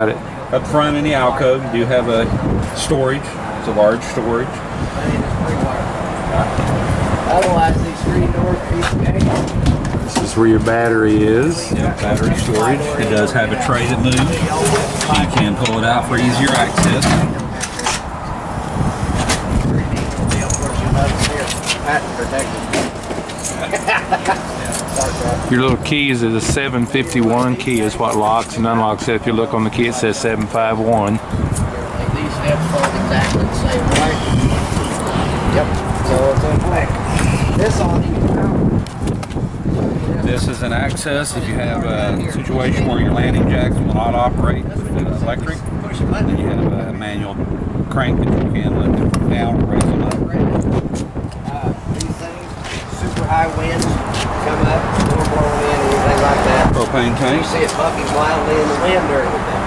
Got it. Up front in the alcove, you do have a storage. It's a large storage. Otherwise, these three doors This is where your battery is. Yeah, battery storage. It does have a tray that moves. You can pull it out for easier access. Your little keys is a 751 key is what locks and unlocks it. If you look on the key, it says 751. These steps fall exactly the same way. Yep. So it's in black. This on you. This is an access if you have a situation where your landing jacks will not operate with electric. Then you have a manual crank that you can lift them down or raise them up. These things, super high winds come up, storm blowing in, anything like that. Propane You tank. see it bucking wildly in the wind during the day.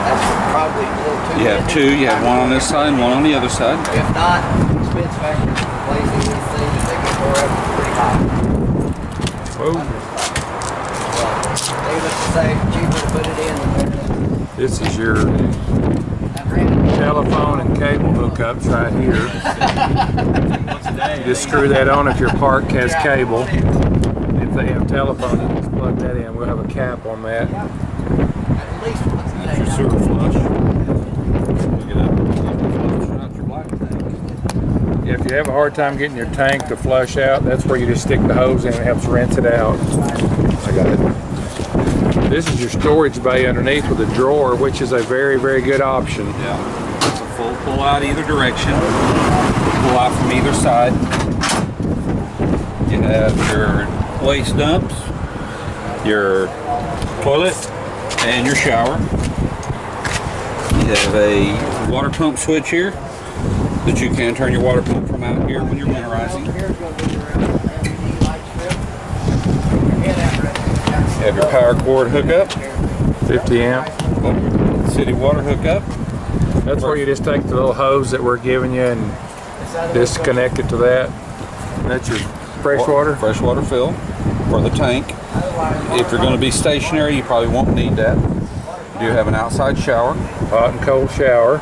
That's probably a little too You have windy. two. You have one on this side and one on the other side. If not, expense factor for replacing these things, if they get tore up, it's pretty high. Whoa. Needless to say, cheaper to put it in than This is your telephone and cable hookups right here. You just screw that on if your park has cable. If they have telephone, you just plug that in. We'll have a cap on that. at least once a That's day. your sewer flush. Look it up. Flush out your black tank. If you have a hard time getting your tank to flush out, that's where you just stick the hose in and it helps rinse it out. I got it. This is your storage bay underneath with a drawer, which is a very, very good option. Yeah. It's a full pull out either direction. Pull out from either side. You have your waste dumps, your toilet, and your shower. You have a water pump switch here that you can turn your water pump from out here when you're winterizing. Here's going to be your LED light strip. You have your power cord hookup, 50 amp. city water hookup. That's where you just take the little hose that we're giving you and disconnect it to that. And that's your fresh water. Freshwater fill for the tank. If you're going to be stationary, you probably won't need that. You do have an outside shower. Hot and cold shower.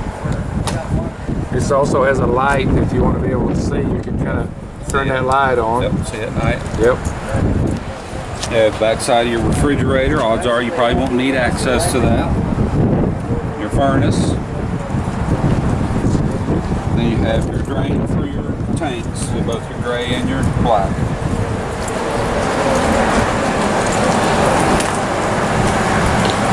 This also has a light. If you want to be able to see, you can kind of turn that light on. Yep, see at night. Yep. You have backside of your refrigerator. Odds are you probably won't need access to that. Your furnace. Then you have your drain for your tanks, so both your gray and your black.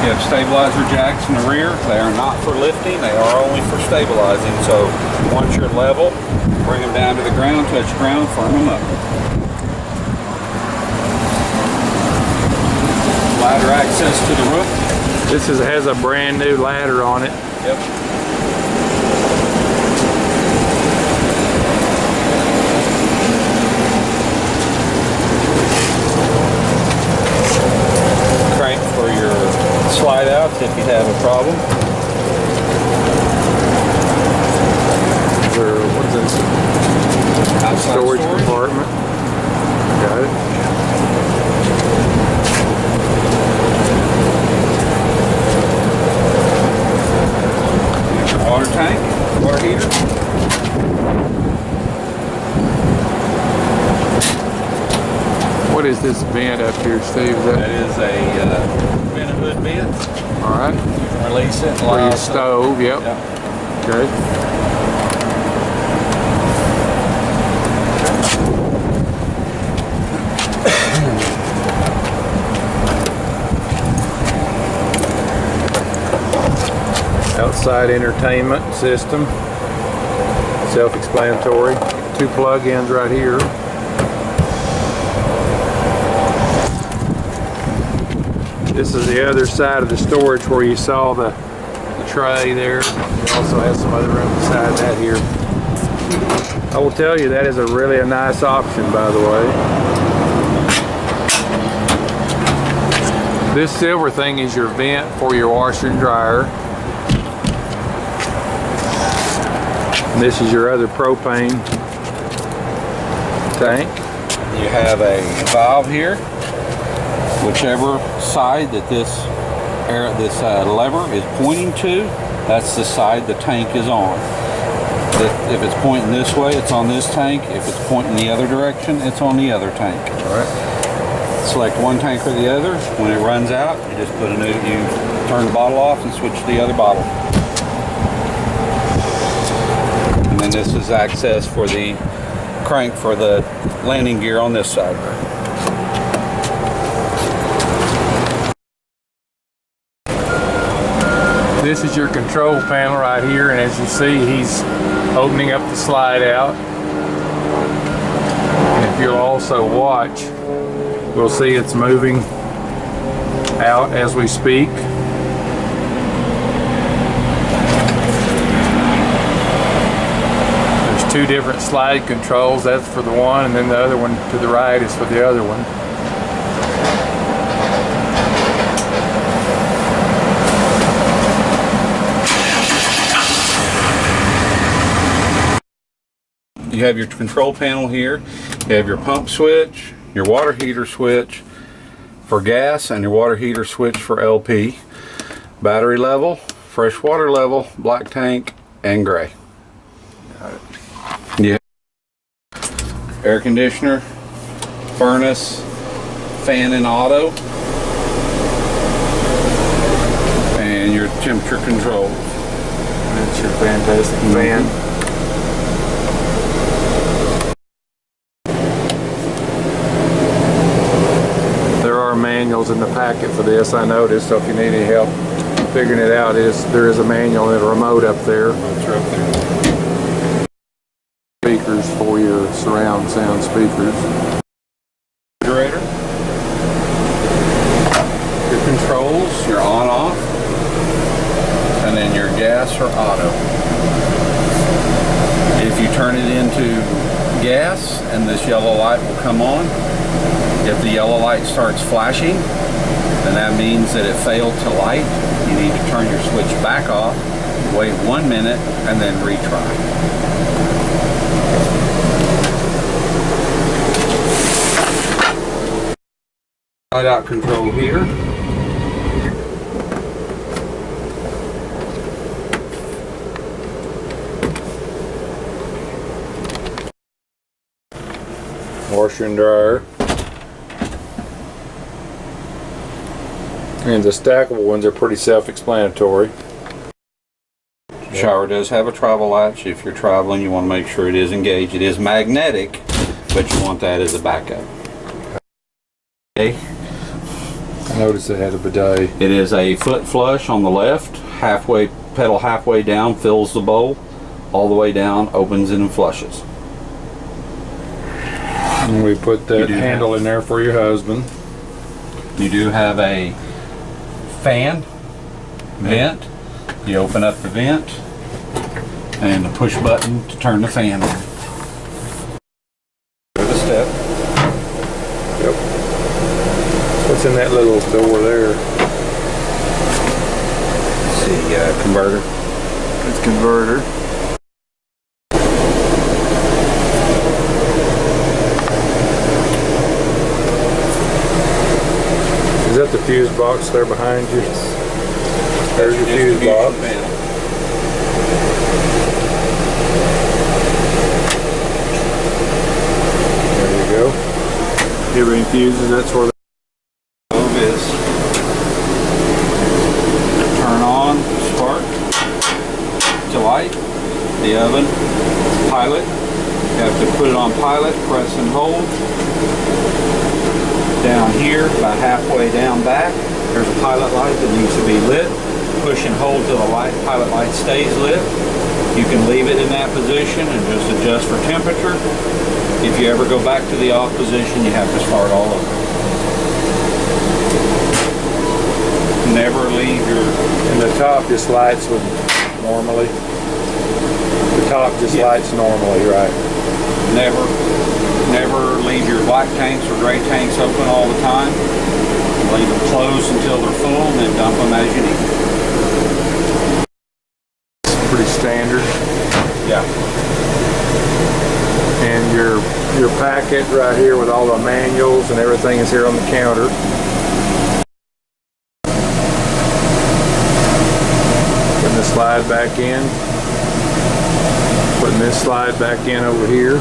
You have stabilizer jacks in the rear. They are not for lifting, they are only for stabilizing. So once you're level, bring them down to the ground, touch the ground, firm them up. Ladder access to the roof. This has a brand new ladder on it. Yep. Crank for your slide outs if you have a problem. What is this? Outside Storage compartment. Got it. Water tank, water heater. What is this vent up here, Steve? Is That that is a vent hood vent. all right? You can release it. For your allow it to- stove, yep. Yep. Okay. Outside entertainment system. Self-explanatory. 2 plug-ins right here. This is the other side of the storage where you saw the tray there. It also has some other room beside that here. I will tell you that is a really nice option, by the way. This silver thing is your vent for your washer and dryer. And this is your other propane tank. You have a valve here, whichever side that this lever is pointing to, that's the side the tank is on. If it's pointing this way, it's on this tank. If it's pointing the other direction, it's on the other tank. All right. Select one tank or the other. When it runs out, you just put you turn the bottle off and switch to the other bottle. And then this is access for the crank for the landing gear on this side. This is your control panel right here, and as you see, he's opening up the slide out. And if you'll also watch, we'll see it's moving out as we speak. There's two different slide controls. That's for the one, and then the other one to the right is for the other one. You have your control panel here. You have your pump switch, your water heater switch for gas, and your water heater switch for LP. Battery level, fresh water level, black tank, and gray. You have air conditioner, furnace, fan and auto, and your temperature control. That's your fantastic fan. Manuals in the packet for this, I noticed, so if you need any help figuring it out, there is a manual and a remote up there. It's right there. Speakers for your surround sound speakers. Refrigerator. Your controls, your on-off, and then your gas or auto. If you turn it into gas and this yellow light will come on, if the yellow light starts flashing, then that means that it failed to light. You need to turn your switch back off, wait 1 minute, and then retry. Light out control here. Washer and dryer. And the stackable ones are pretty self-explanatory. Shower does have a travel latch. If you're traveling, you want to make sure it is engaged. It is magnetic, but you want that as a backup. Okay. I noticed it had a bidet. It is a foot flush on the left, pedal halfway down, fills the bowl, all the way down, opens and flushes. And we put that handle in there for your husband. You do have a fan, vent. You open up the vent and the push button to turn the fan on. There's a step. Yep. What's in that little door there? Let's see, converter. It's converter. Is that the fuse box there behind you? Yes. There's your fuse box. Panel. There you go. Every fuses, that's where the Stove is. Turn on, spark, to light. The oven, pilot. You have to put it on pilot, press and hold. Down here, about halfway down back, there's a pilot light that needs to be lit. Push and hold till the pilot light stays lit. You can leave it in that position and just adjust for temperature. If you ever go back to the off position, you have to start all over. Never leave your... And the top just lights with normally. The top just lights normally, right? Never leave your black tanks or gray tanks open all the time. Leave them closed until they're full and then dump them as you need. It's pretty standard. Yeah. And your packet right here with all the manuals and everything is here on the counter. slide back in. Putting this slide back in over here.